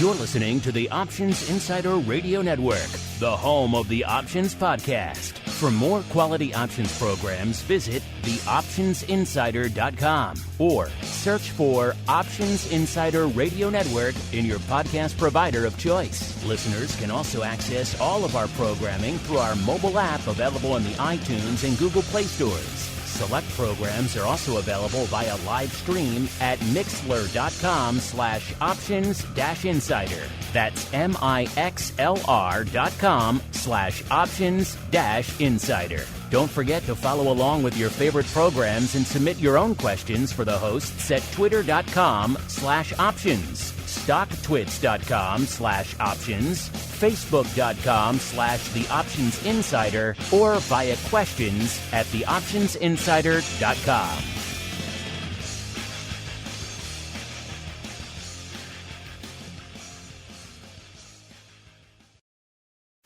You're listening to the Options Insider Radio Network, the home of the Options Podcast. For more quality options programs, visit theoptionsinsider.com or search for Options Insider Radio Network in your podcast provider of choice. Listeners can also access all of our programming through our mobile app available in the iTunes and Google Play stores. Select programs are also available via live stream at mixlr.com/options-insider. That's mixlr.com/options-insider. Don't forget to follow along with your favorite programs and submit your own questions for the hosts at twitter.com/options, stocktwits.com/options, facebook.com/theoptionsinsider, or via questions at theoptionsinsider.com.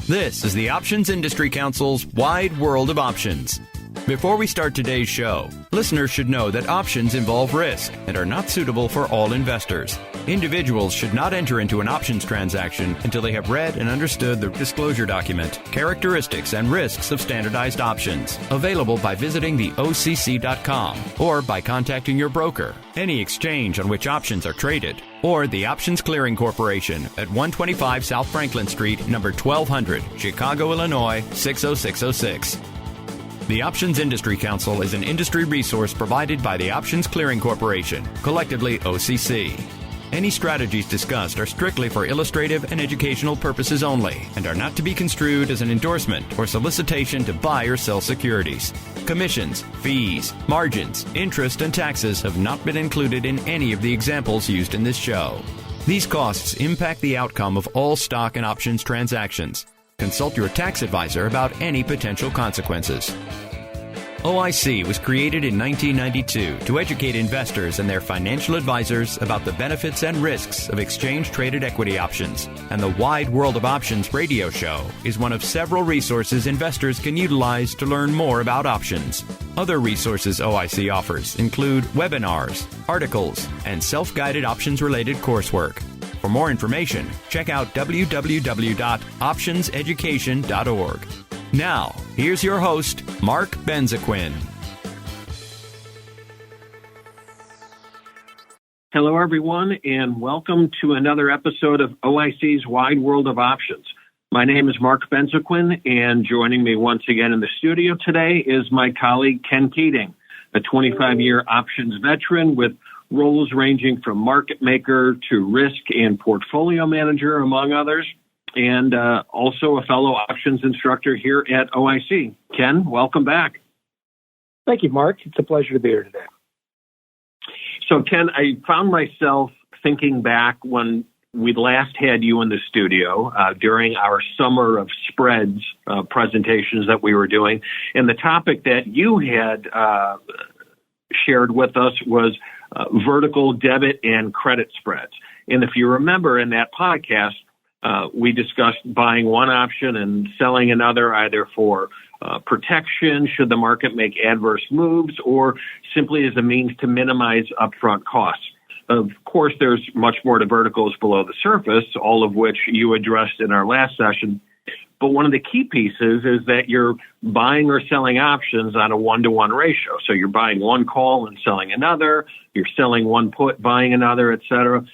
This is the Options Industry Council's Wide World of Options. Before we start today's show, listeners should know that options involve risk and are not suitable for all investors. Individuals should not enter into an options transaction until they have read and understood the disclosure document, characteristics and risks of standardized options, available by visiting the OCC.com or by contacting your broker, any exchange on which options are traded, or the Options Clearing Corporation at 125 South Franklin Street, number 1200, Chicago, Illinois, 60606. The Options Industry Council is an industry resource provided by the Options Clearing Corporation, collectively OCC. Any strategies discussed are strictly for illustrative and educational purposes only and are not to be construed as an endorsement or solicitation to buy or sell securities. Commissions, fees, margins, interest, and taxes have not been included in any of the examples used in this show. These costs impact the outcome of all stock and options transactions. Consult your tax advisor about any potential consequences. OIC was created in 1992 to educate investors and their financial advisors about the benefits and risks of exchange-traded equity options, and the Wide World of Options radio show is one of several resources investors can utilize to learn more about options. Other resources OIC offers include webinars, articles, and self-guided options-related coursework. For more information, check out www.optionseducation.org. Now, here's your host, Mark Benzaquen. Hello, everyone, and welcome to another episode of OIC's Wide World of Options. My name is Mark Benzaquen, and joining me once again in the studio today is my colleague, Ken Keating, a 25-year options veteran with roles ranging from market maker to risk and portfolio manager, among others, and also a fellow options instructor here at OIC. Ken, welcome back. Thank you, Mark. It's a pleasure to be here today. So, Ken, I found myself thinking back when we last had you in the studio during our Summer of Spreads presentations that we were doing, and the topic that you had shared with us was vertical debit and credit spreads. And if you remember in that podcast, we discussed buying one option and selling another, either for protection should the market make adverse moves or simply as a means to minimize upfront costs. Of course, there's much more to verticals below the surface, all of which you addressed in our last session. But one of the key pieces is that you're buying or selling options on a 1-to-1 ratio. So you're buying one call and selling another, you're selling one put, buying another, et cetera.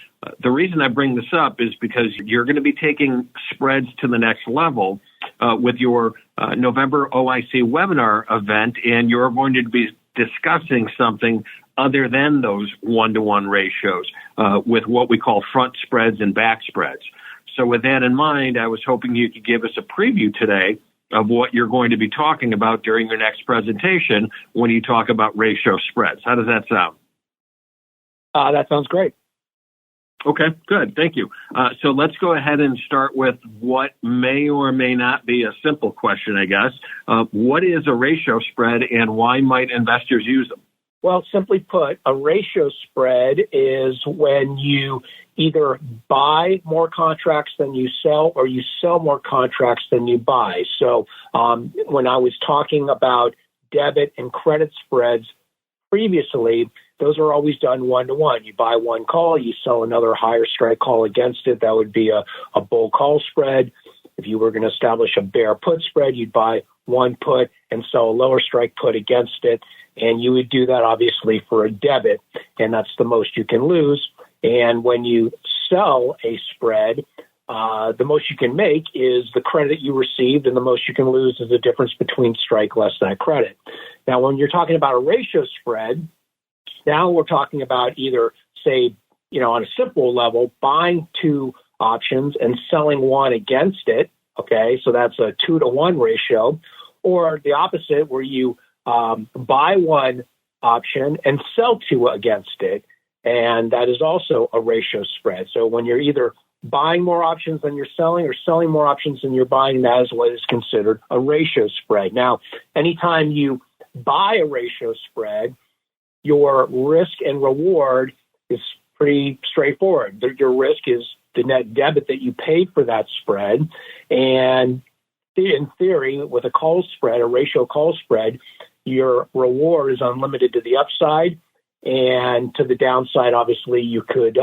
The reason I bring this up is because you're going to be taking spreads to the next level with your November OIC webinar event, and you're going to be discussing something other than those 1-to-1 ratios with what we call front spreads and back spreads. So with that in mind, I was hoping you could give us a preview today of what you're going to be talking about during your next presentation when you talk about ratio spreads. How does that sound? That sounds great. Okay, good. Thank you. So let's go ahead and start with what may or may not be a simple question, I guess. What is a ratio spread and why might investors use them? Well, simply put, a ratio spread is when you either buy more contracts than you sell or you sell more contracts than you buy. So when I was talking about debit and credit spreads previously, those are always done one-to-one. You buy one call, you sell another higher strike call against it. That would be a bull call spread. If you were going to establish a bear put spread, you'd buy one put and sell a lower strike put against it. And you would do that obviously for a debit, and that's the most you can lose. And when you sell a spread, the most you can make is the credit you received, and the most you can lose is the difference between strike less that credit. Now, when you're talking about a ratio spread, now we're talking about either, say, on a simple level, buying two options and selling one against it. Okay, so that's a 2-to-1 ratio, or the opposite, where you buy one option and sell two against it, and that is also a ratio spread. So when you're either buying more options than you're selling or selling more options than you're buying, that is what is considered a ratio spread. Now, anytime you buy a ratio spread, your risk and reward is pretty straightforward. Your risk is the net debit that you paid for that spread. And in theory, with a call spread, a ratio call spread, your reward is unlimited to the upside, and to the downside, obviously, you could,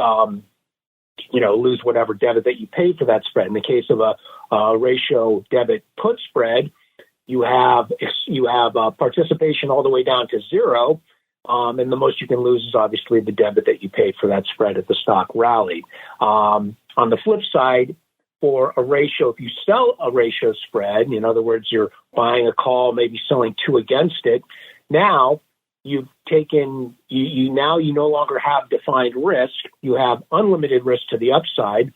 lose whatever debit that you paid for that spread. In the case of a ratio debit put spread, you have participation all the way down to zero, and the most you can lose is obviously the debit that you paid for that spread if the stock rallied. On the flip side, for a ratio, if you sell a ratio spread, in other words, you're buying a call, maybe selling two against it, now you've taken, you no longer have defined risk. You have unlimited risk to the upside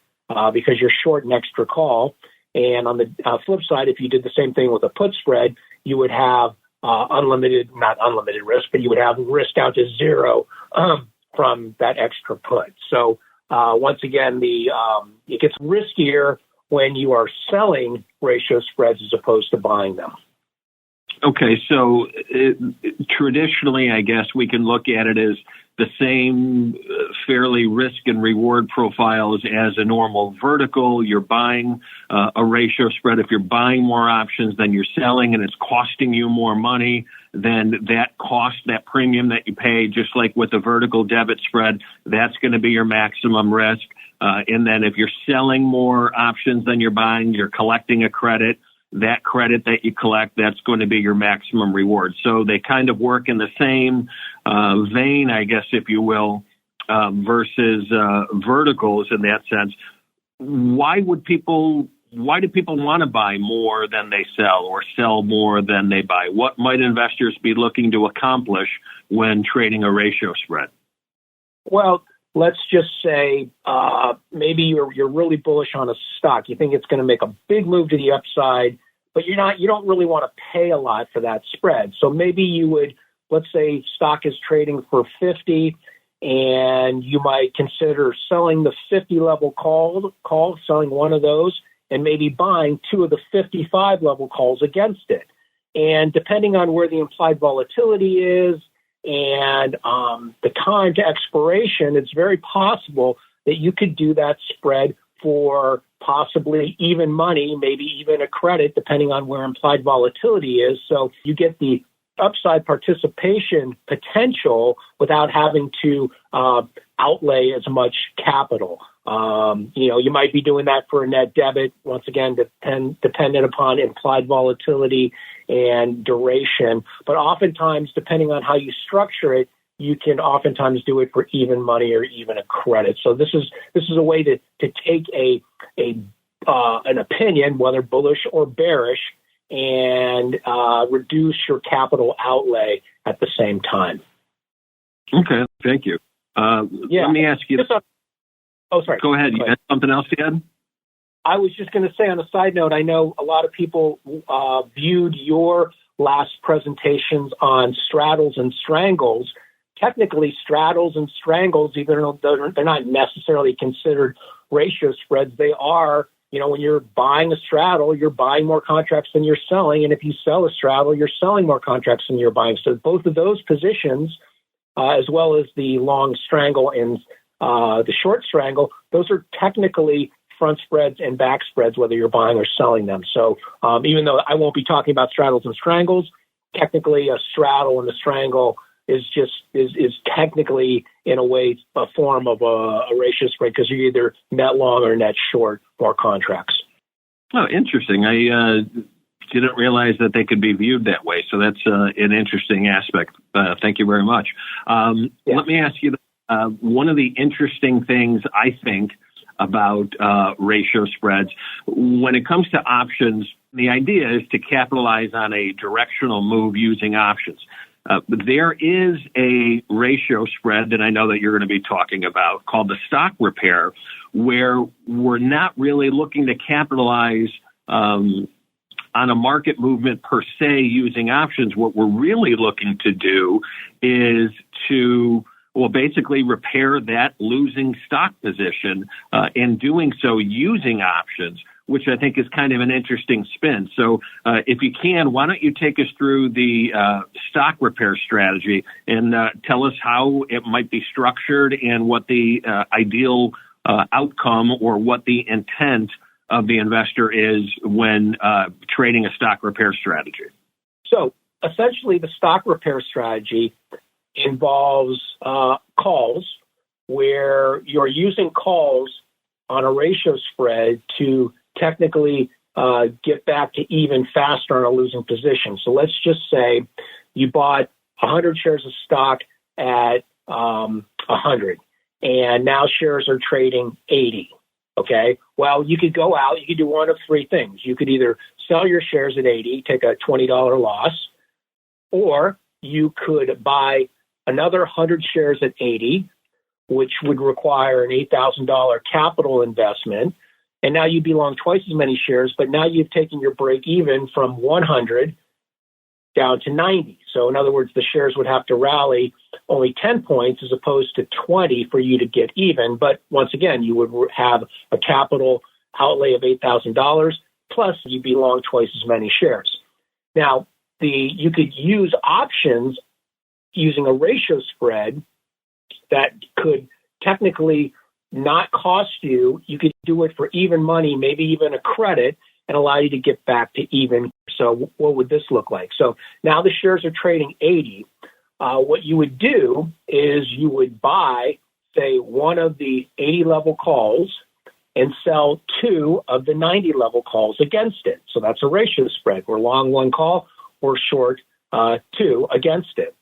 because you're short an extra call. And on the flip side, if you did the same thing with a put spread, you would have not unlimited risk, but you would have risk down to zero from that extra put. So once again, it gets riskier when you are selling ratio spreads as opposed to buying them. Okay, so traditionally, I guess we can look at it as the same fairly risk and reward profiles as a normal vertical. You're buying a ratio spread. If you're buying more options than you're selling and it's costing you more money, then that cost, that premium that you pay, just like with the vertical debit spread, that's going to be your maximum risk. And then if you're selling more options than you're buying, you're collecting a credit. That credit that you collect, that's going to be your maximum reward. So they kind of work in the same vein, I guess, if you will, versus verticals in that sense. Why do people want to buy more than they sell or sell more than they buy? What might investors be looking to accomplish when trading a ratio spread? Well, let's just say maybe you're really bullish on a stock. You think it's going to make a big move to the upside, but you don't really want to pay a lot for that spread. So maybe you would, let's say stock is trading for 50, and you might consider selling the 50 level call, selling one of those, and maybe buying two of the 55 level calls against it. And depending on where the implied volatility is and the time to expiration, it's very possible that you could do that spread for possibly even money, maybe even a credit, depending on where implied volatility is. So you get the upside participation potential without having to outlay as much capital. You might be doing that for a net debit, once again, dependent upon implied volatility and duration. But oftentimes, depending on how you structure it, you can oftentimes do it for even money or even a credit. So this is a way to take an opinion, whether bullish or bearish, and reduce your capital outlay at the same time. Okay, thank you. Let me ask you. Sorry. Go ahead. You had something else to add? I was just going to say on a side note, I know a lot of people viewed your last presentations on straddles and strangles. Technically, straddles and strangles, even though they're not necessarily considered ratio spreads, they are, when you're buying a straddle, you're buying more contracts than you're selling. And if you sell a straddle, you're selling more contracts than you're buying. So both of those positions, as well as the long strangle and the short strangle, those are technically front spreads and back spreads, whether you're buying or selling them. So even though I won't be talking about straddles and strangles, technically a straddle and a strangle is technically, in a way, a form of a ratio spread because you're either net long or net short for contracts. Oh, interesting. I didn't realize that they could be viewed that way. So that's an interesting aspect. Thank you very much. Let me ask you, one of the interesting things I think about ratio spreads, when it comes to options, the idea is to capitalize on a directional move using options. There is a ratio spread that I know that you're going to be talking about called the stock repair, where we're not really looking to capitalize on a market movement per se using options. What we're really looking to do is to basically repair that losing stock position, and doing so using options, which I think is kind of an interesting spin. So if you can, why don't you take us through the stock repair strategy and tell us how it might be structured and what the ideal outcome or what the intent of the investor is when trading a stock repair strategy. So essentially, the stock repair strategy involves calls where you're using calls on a ratio spread to technically get back to even faster on a losing position. So let's just say you bought 100 shares of stock at 100, and now shares are trading 80. Okay, well, you could go out, you could do one of three things. You could either sell your shares at 80, take a $20 loss, or you could buy another 100 shares at 80, which would require an $8,000 capital investment. And now you belong twice as many shares, but now you've taken your break even from 100 down to 90. So in other words, the shares would have to rally only 10 points as opposed to 20 for you to get even. But once again, you would have a capital outlay of $8,000, plus you belong twice as many shares. Now, you could use options using a ratio spread that could technically not cost you. You could do it for even money, maybe even a credit, and allow you to get back to even. So what would this look like? So now the shares are trading 80. What you would do is you would buy, say, one of the 80 level calls and sell two of the 90 level calls against it. So that's a ratio spread. We're long one call, we're short two against it.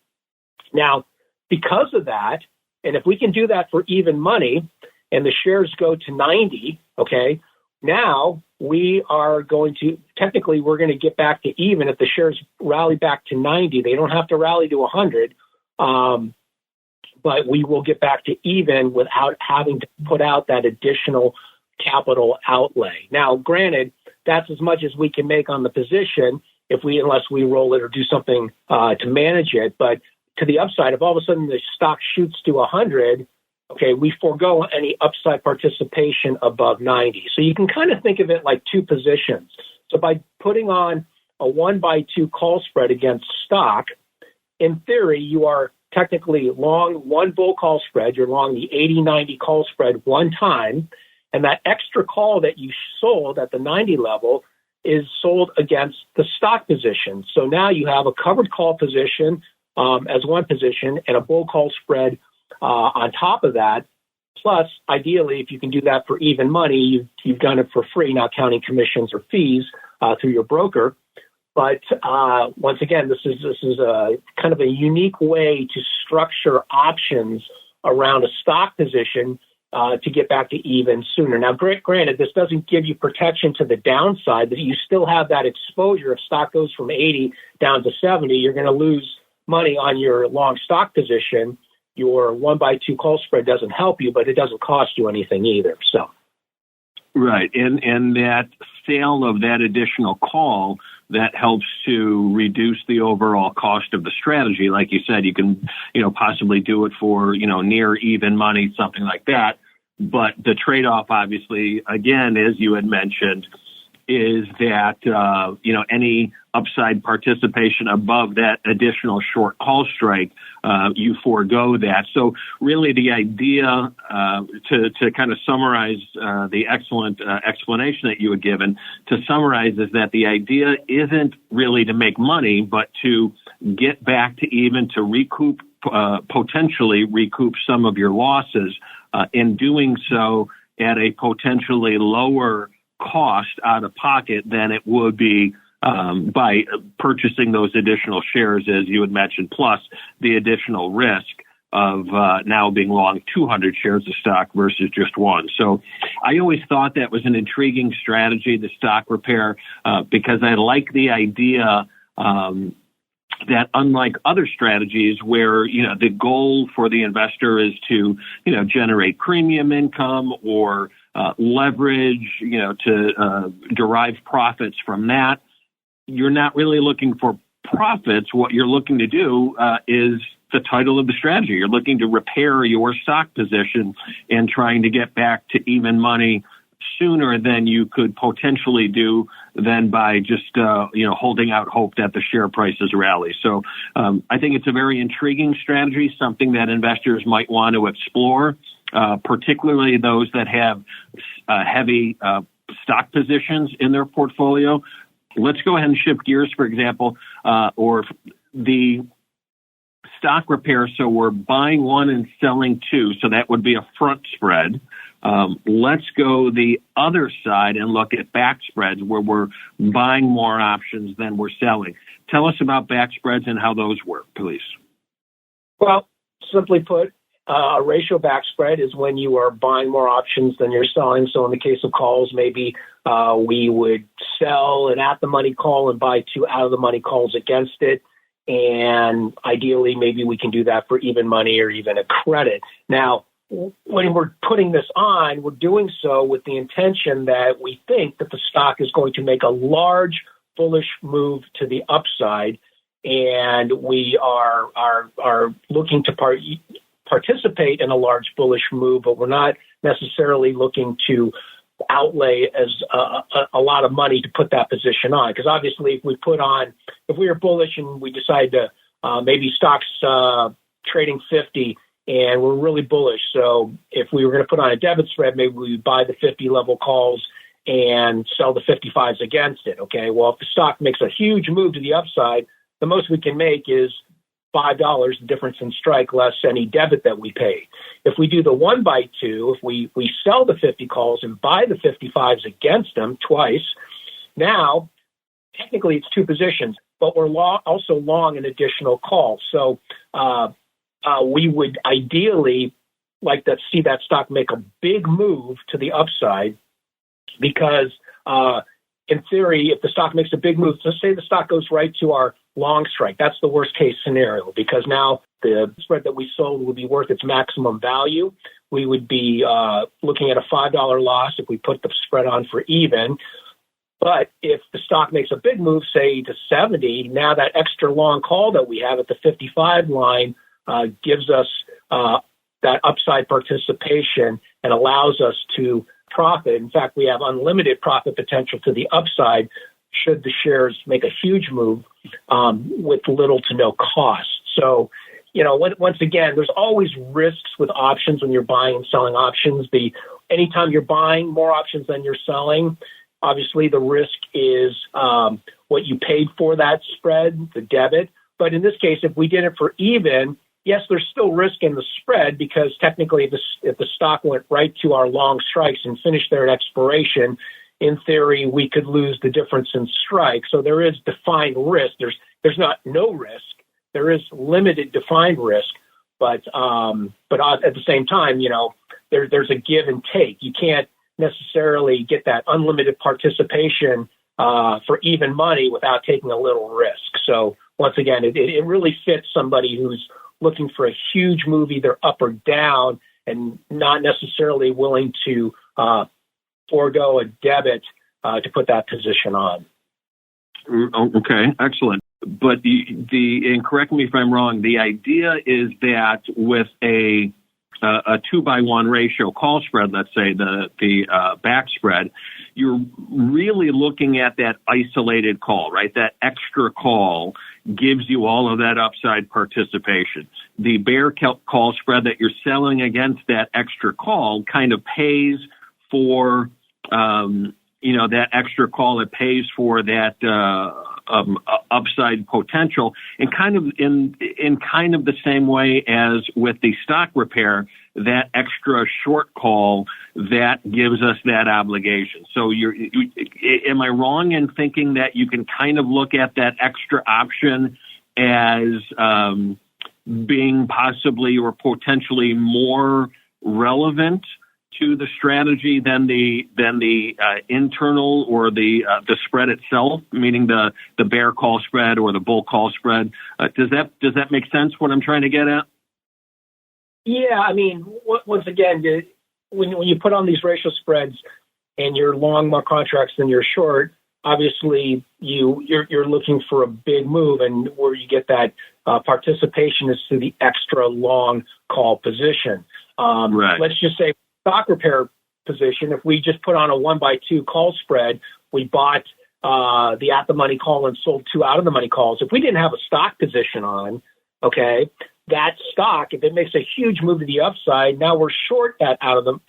Now, because of that, and if we can do that for even money and the shares go to 90, okay, now we are going to, technically, we're going to get back to even if the shares rally back to 90. They don't have to rally to 100, but we will get back to even without having to put out that additional capital outlay. Now, granted, that's as much as we can make on the position unless we roll it or do something to manage it. But to the upside, if all of a sudden the stock shoots to 100, okay, we forego any upside participation above 90. So you can kind of think of it like two positions. So by putting on a 1-by-2 call spread against stock, in theory, you are technically long one bull call spread. You're long the 80-90 call spread one time, and that extra call that you sold at the 90 level is sold against the stock position. So now you have a covered call position as one position and a bull call spread on top of that. Plus, ideally, if you can do that for even money, you've done it for free, not counting commissions or fees through your broker. But once again, this is a kind of a unique way to structure options around a stock position to get back to even sooner. Now, granted, this doesn't give you protection to the downside, but you still have that exposure. If stock goes from 80 down to 70, you're going to lose money on your long stock position. Your 1-by-2 call spread doesn't help you, but it doesn't cost you anything either. So, right, and that sale of that additional call, that helps to reduce the overall cost of the strategy. Like you said, you can, possibly do it for, near even money, something like that. But the trade-off, obviously, again, as you had mentioned, is that, any upside participation above that additional short call strike, you forego that. So really the idea, to kind of summarize the excellent explanation that you had given, to summarize is that the idea isn't really to make money, but to get back to even, to recoup potentially recoup some of your losses in doing so at a potentially lower cost out of pocket than it would be by purchasing those additional shares, as you had mentioned, plus the additional risk of now being long 200 shares of stock versus just one. So I always thought that was an intriguing strategy, the stock repair, because I like the idea that unlike other strategies where, the goal for the investor is to, generate premium income or leverage, to derive profits from that, you're not really looking for profits. What you're looking to do is the title of the strategy. You're looking to repair your stock position and trying to get back to even money sooner than you could potentially do than by just, holding out hope that the share prices rally. So I think it's a very intriguing strategy, something that investors might want to explore, particularly those that have heavy stock positions in their portfolio. Let's go ahead and shift gears, for example, or the stock repair. So we're buying one and selling two. So that would be a front spread. Let's go the other side and look at back spreads where we're buying more options than we're selling. Tell us about back spreads and how those work, please. Well, simply put, a ratio back spread is when you are buying more options than you're selling. So in the case of calls, maybe we would sell an at-the-money call and buy two out-of-the-money calls against it. And ideally, maybe we can do that for even money or even a credit. Now, when we're putting this on, we're doing so with the intention that we think that the stock is going to make a large bullish move to the upside, and we are looking to participate in a large bullish move, but we're not necessarily looking to outlay as a lot of money to put that position on. Because obviously, if we are bullish and we decide to maybe stocks trading 50 and we're really bullish, so if we were going to put on a debit spread, maybe we buy the 50 level calls and sell the 55s against it. Okay, well, if the stock makes a huge move to the upside, the most we can make is $5, the difference in strike less any debit that we pay. If we do the 1x2, if we sell the 50 calls and buy the 55s against them twice, now technically it's two positions, but we're also long an additional call. So we would ideally like to see that stock make a big move to the upside because in theory, if the stock makes a big move, let's say the stock goes right to our long strike. That's the worst case scenario because now the spread that we sold would be worth its maximum value. We would be looking at a $5 loss if we put the spread on for even. But if the stock makes a big move, say to 70, now that extra long call that we have at the 55 line gives us that upside participation and allows us to profit. In fact, we have unlimited profit potential to the upside should the shares make a huge move with little to no cost. So, once again, there's always risks with options when you're buying and selling options. Anytime you're buying more options than you're selling, obviously the risk is what you paid for that spread, the debit. But in this case, if we did it for even, yes, there's still risk in the spread because technically if the stock went right to our long strikes and finished there at expiration, in theory, we could lose the difference in strike. So there is defined risk. There's not no risk. There is limited defined risk. But at the same time, there's a give and take. You can't necessarily get that unlimited participation for even money without taking a little risk. So once again, it really fits somebody who's looking for a huge move either up or down and not necessarily willing to forego a debit to put that position on. Okay, excellent. But and correct me if I'm wrong, the idea is that with a 2-by-1 ratio call spread, let's say the back spread, you're really looking at that isolated call, right? That extra call gives you all of that upside participation. The bear call spread that you're selling against that extra call kind of pays for, that extra call. It pays for that upside potential, and kind of in kind of the same way as with the stock repair, that extra short call that gives us that obligation. So am I wrong in thinking that you can kind of look at that extra option as being possibly or potentially more relevant to the strategy than the internal or the spread itself, meaning the bear call spread or the bull call spread? Does that make sense? What I'm trying to get at? Yeah, I mean, once again, when you put on these ratio spreads and you're long more contracts than you're short, obviously you're looking for a big move, and where you get that participation is to the extra long call position. Right. Let's just say stock repair position. If we just put on a 1x2 call spread, we bought the at the money call and sold 2 out of the money calls. If we didn't have a stock position on, okay, that stock, if it makes a huge move to the upside, now we're short that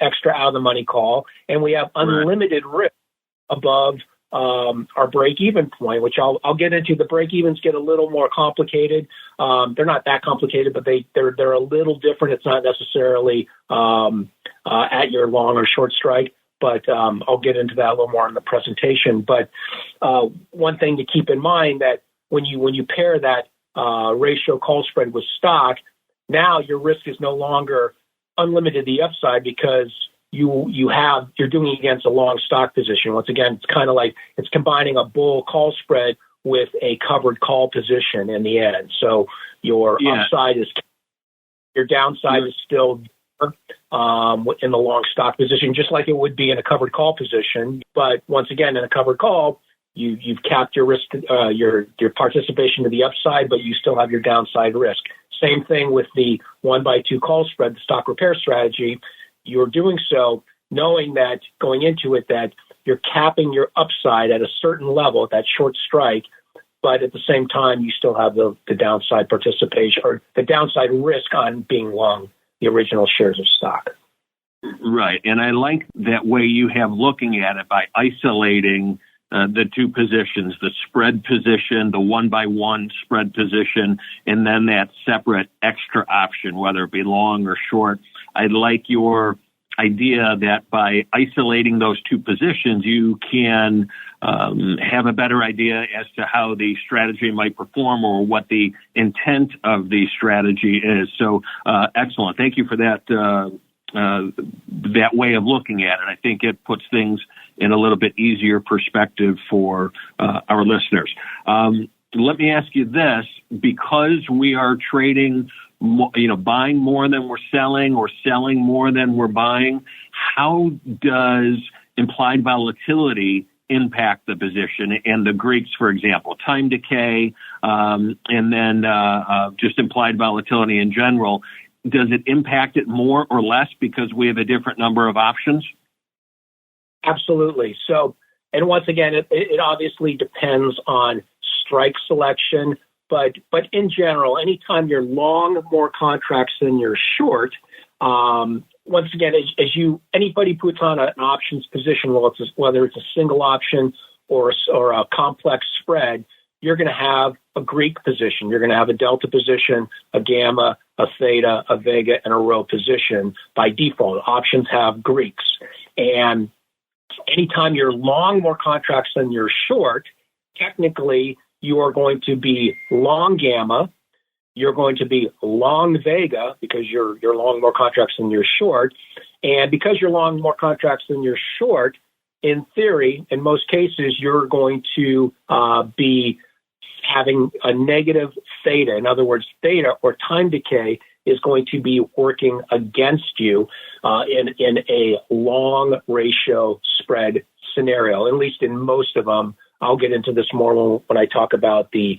extra out of the money call, and we have unlimited risk above our break-even point, which I'll get into. The break-evens get a little more complicated. They're not that complicated, but they're a little different. It's not necessarily at your long or short strike, but I'll get into that a little more in the presentation. But one thing to keep in mind that when you pair that ratio call spread with stock, now your risk is no longer unlimited the upside, because you're doing it against a long stock position. Once again, it's kind of like it's combining a bull call spread with a covered call position in the end. So your upside is, your downside is still in the long stock position, just like it would be in a covered call position. But once again, in a covered call, you've capped your risk, your participation to the upside, but you still have your downside risk. Same thing with the 1x2 call spread, the stock repair strategy. You're doing so knowing that going into it that you're capping your upside at a certain level at that short strike, but at the same time you still have the downside participation or the downside risk on being long the original shares of stock. Right, and I like that way you have looking at it by isolating the two positions, the spread position, the 1x1 spread position, and then that separate extra option, whether it be long or short. I like your idea that by isolating those two positions, you can have a better idea as to how the strategy might perform or what the intent of the strategy is. So excellent. Thank you for that way of looking at it. I think it puts things in a little bit easier perspective for our listeners. Let me ask you this, because we are trading, buying more than we're selling or selling more than we're buying, how does implied volatility impact the position? And the Greeks, for example, time decay, and then just implied volatility in general, does it impact it more or less because we have a different number of options? Absolutely. So, and once again, it obviously depends on strike selection, but in general, anytime you're long more contracts than you're short, once again, anybody puts on an options position, whether it's a single option or a complex spread, you're going to have a Greek position. You're going to have a delta position, a gamma, a theta, a vega, and a rho position by default. Options have Greeks. And anytime you're long more contracts than you're short, technically you are going to be long gamma, you're going to be long vega because you're long more contracts than you're short. And because you're long more contracts than you're short, in theory, in most cases, you're going to be having a negative theta. In other words, theta or time decay is going to be working against you in a long ratio spread scenario, at least in most of them. I'll get into this more when I talk about the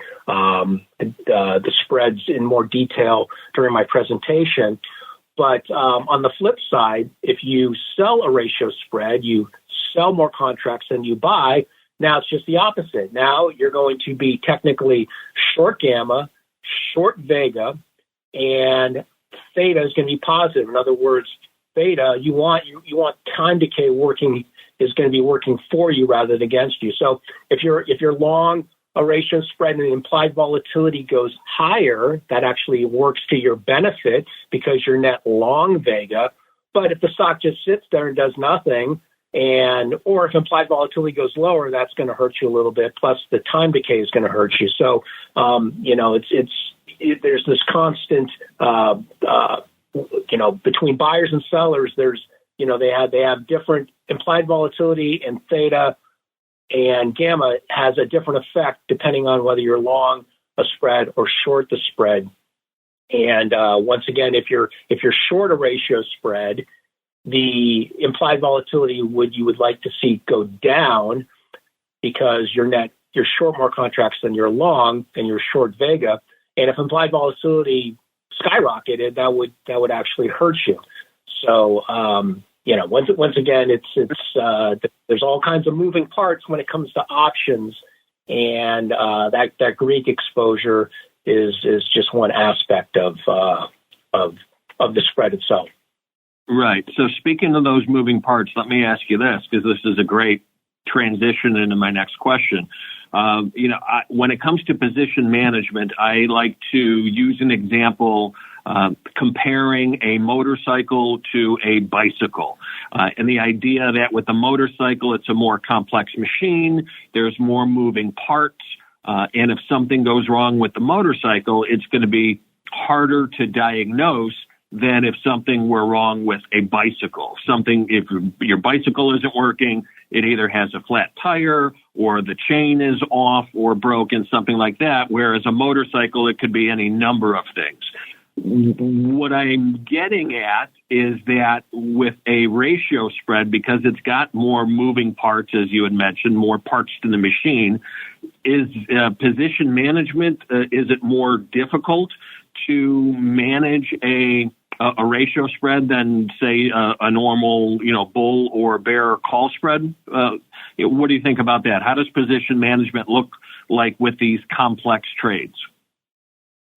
spreads in more detail during my presentation. But on the flip side, if you sell a ratio spread, you sell more contracts than you buy. Now it's just the opposite. Now you're going to be technically short gamma, short vega, and theta is going to be positive. In other words, theta, you want time decay working, is going to be working for you rather than against you. So if you're long a ratio spread and the implied volatility goes higher, that actually works to your benefit because you're net long Vega. But if the stock just sits there and does nothing, or if implied volatility goes lower, that's going to hurt you a little bit. Plus, the time decay is going to hurt you. So, there's this constant, between buyers and sellers. There's, they have different implied volatility, and theta and gamma has a different effect depending on whether you're long a spread or short the spread. And once again, if you're short a ratio spread, the implied volatility you would like to see go down because you're short more contracts than you're long and you're short Vega. And if implied volatility skyrocketed, that would actually hurt you. So once again, there's all kinds of moving parts when it comes to options, and that Greek exposure is just one aspect of the spread itself. Right. So speaking of those moving parts, let me ask you this, because this is a great transition into my next question. When it comes to position management, I like to use an example comparing a motorcycle to a bicycle. And the idea that with a motorcycle, it's a more complex machine, there's more moving parts, and if something goes wrong with the motorcycle, it's going to be harder to diagnose than if something were wrong with a bicycle. If your bicycle isn't working, it either has a flat tire or the chain is off or broken, something like that, whereas a motorcycle, it could be any number of things. What I'm getting at is that with a ratio spread, because it's got more moving parts, as you had mentioned, more parts to the machine, is position management, is it more difficult to manage a ratio spread than, say, a normal, bull or bear call spread? What do you think about that? How does position management look like with these complex trades?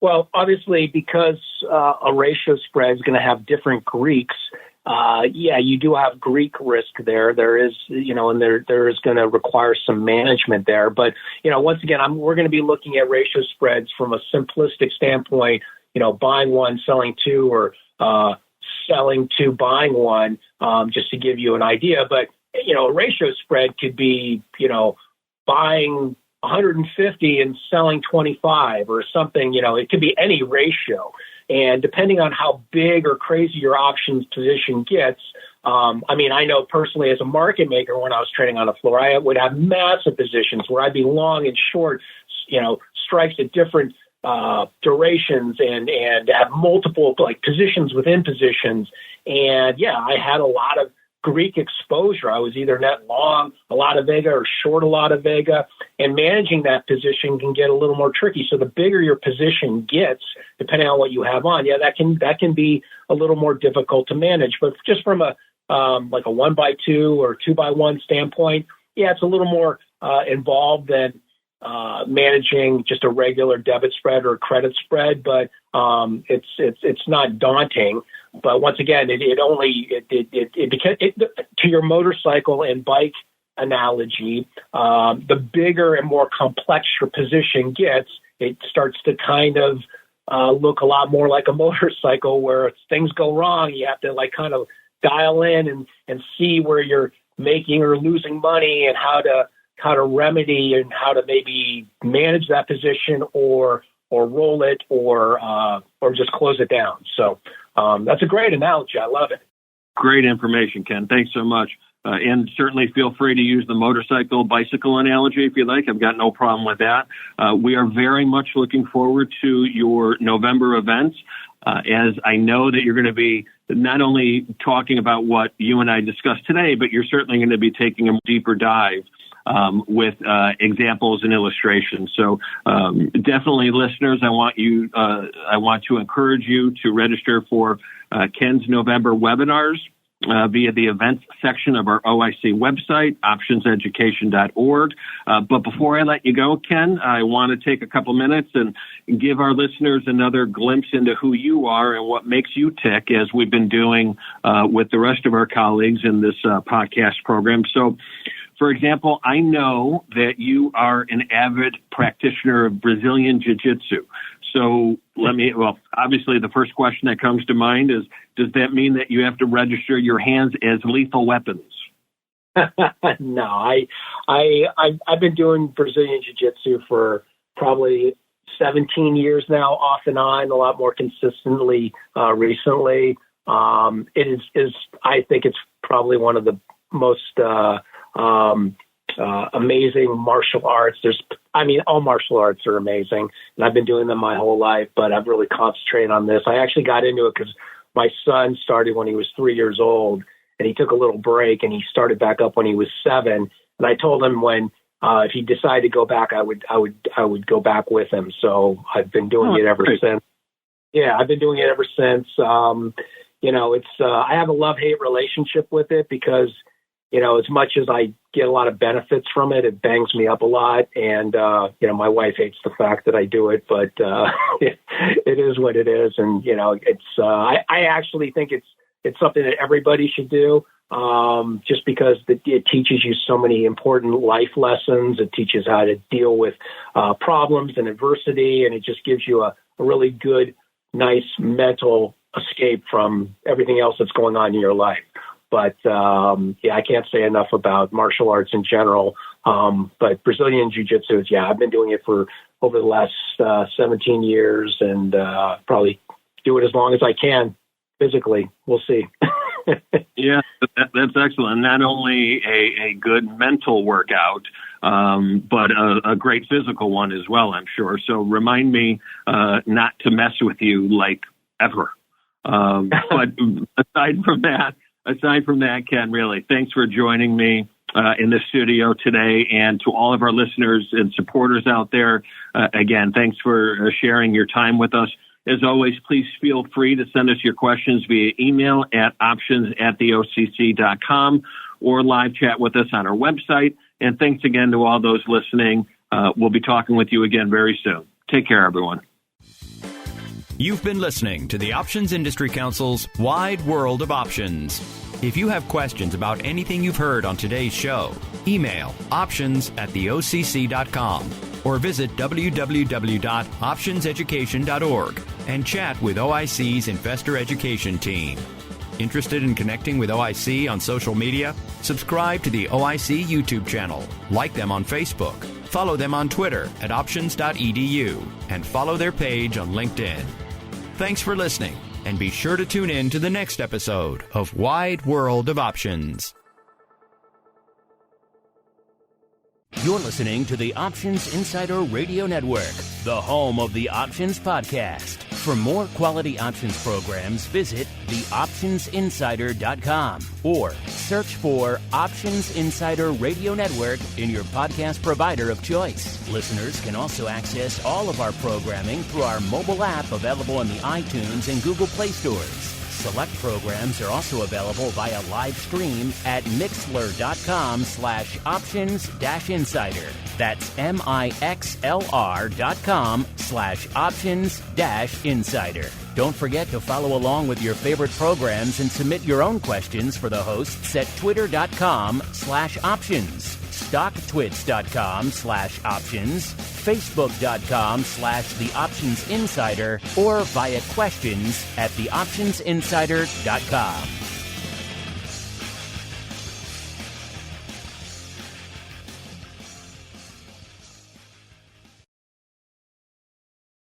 Well, obviously, because a ratio spread is going to have different Greeks, you do have Greek risk there. There is, and there is going to require some management there. But, once again, we're going to be looking at ratio spreads from a simplistic standpoint, buying one, selling two, or selling two, buying one, just to give you an idea. But, a ratio spread could be, buying 150 and selling 25 or something, it could be any ratio. And depending on how big or crazy your options position gets, I know personally as a market maker, when I was trading on the floor, I would have massive positions where I'd be long and short, strikes at different durations and have multiple positions within positions. And I had a lot of Greek exposure. I was either net long a lot of Vega or short a lot of Vega, and managing that position can get a little more tricky. So the bigger your position gets, depending on what you have on, that can be a little more difficult to manage. But just from a 1x2 or 2x1 standpoint, it's a little more involved than managing just a regular debit spread or credit spread, but it's not daunting. But once again, to your motorcycle and bike analogy, the bigger and more complex your position gets, it starts to kind of look a lot more like a motorcycle, where if things go wrong, you have to kind of dial in and see where you're making or losing money and how to remedy and how to maybe manage that position or roll it or just close it down. So that's a great analogy. I love it. Great information, Ken. Thanks so much. And certainly feel free to use the bicycle analogy if you like. I've got no problem with that. We are very much looking forward to your November events, as I know that you're going to be not only talking about what you and I discussed today, but you're certainly going to be taking a deeper dive with examples and illustrations. So definitely, listeners, I want to encourage you to register for Ken's November webinars via the events section of our OIC website, optionseducation.org. But before I let you go, Ken, I want to take a couple minutes and give our listeners another glimpse into who you are and what makes you tick, as we've been doing with the rest of our colleagues in this podcast program. So For example, I know that you are an avid practitioner of Brazilian Jiu-Jitsu. So obviously the first question that comes to mind is, does that mean that you have to register your hands as lethal weapons? No, I've been doing Brazilian Jiu-Jitsu for probably 17 years now, off and on, a lot more consistently recently. It is I think it's probably one of the most amazing martial arts. All martial arts are amazing, and I've been doing them my whole life, but I've really concentrated on this. I actually got into it because my son started when he was 3 years old, and he took a little break, and he started back up when he was 7. And I told him if he decided to go back, I would go back with him. So I've been doing it ever since. Yeah, I've been doing it ever since. I have a love-hate relationship with it because, as much as I get a lot of benefits from it, it bangs me up a lot. And, my wife hates the fact that I do it, but it is what it is. And, I actually think it's something that everybody should do, just because it teaches you so many important life lessons. It teaches how to deal with problems and adversity, and it just gives you a really good, nice mental escape from everything else that's going on in your life. But I can't say enough about martial arts in general. But Brazilian Jiu-Jitsu, I've been doing it for over the last 17 years, and probably do it as long as I can physically. We'll see. Yeah, that's excellent. Not only a good mental workout, but a great physical one as well, I'm sure. So remind me not to mess with you like ever. But aside from that, Ken, really, thanks for joining me in the studio today. And to all of our listeners and supporters out there, again, thanks for sharing your time with us. As always, please feel free to send us your questions via email at options@theocc.com or live chat with us on our website. And thanks again to all those listening. We'll be talking with you again very soon. Take care, everyone. You've been listening to the Options Industry Council's Wide World of Options. If you have questions about anything you've heard on today's show, email options@theocc.com or visit www.optionseducation.org and chat with OIC's Investor Education team. Interested in connecting with OIC on social media? Subscribe to the OIC YouTube channel, like them on Facebook, follow them on Twitter at options.edu, and follow their page on LinkedIn. Thanks for listening, and be sure to tune in to the next episode of Wide World of Options. You're listening to the Options Insider Radio Network, the home of the Options Podcast. For more quality options programs, visit theoptionsinsider.com or search for Options Insider Radio Network in your podcast provider of choice. Listeners can also access all of our programming through our mobile app available in the iTunes and Google Play stores. Select programs are also available via live stream at mixlr.com/options-insider. That's mixlr.com/options-insider. Don't forget to follow along with your favorite programs and submit your own questions for the hosts at twitter.com/options, stocktwits.com/options, facebook.com/theoptionsinsider, or via questions@theoptionsinsider.com.